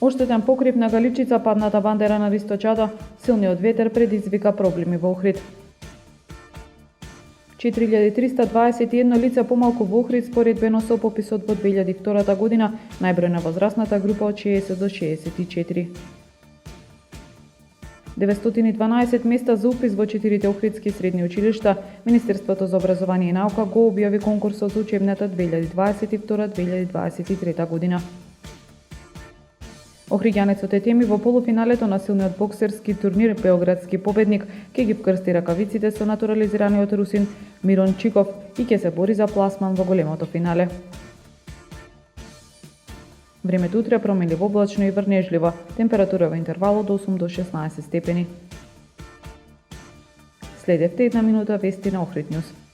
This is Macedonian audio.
Оштетен покрив на Галичица, падната бандера на Ристо Чада, силниот ветер предизвика проблеми во Охрид. 4321 лица помалку во Охрид споредбено со пописот во 2002 година, најброј на возрастната група од 60 до 64. 912 места за упис во 4 охридски средни училишта. Министерството за образование и наука го објави конкурсот за учебната 2022-2023 година. Охриѓанецот Етеми во полуфиналето на силниот боксерски турнир Београдски победник ќе ги вкрсти ракавиците со натурализираниот русин Мирон Чиков и ќе се бори за пласман во големото финале. Времето утре променливо облачно и врнежливо, температура во интервал од 8 до 16 степени. Следевте една минута вести на Охрид Ньюс.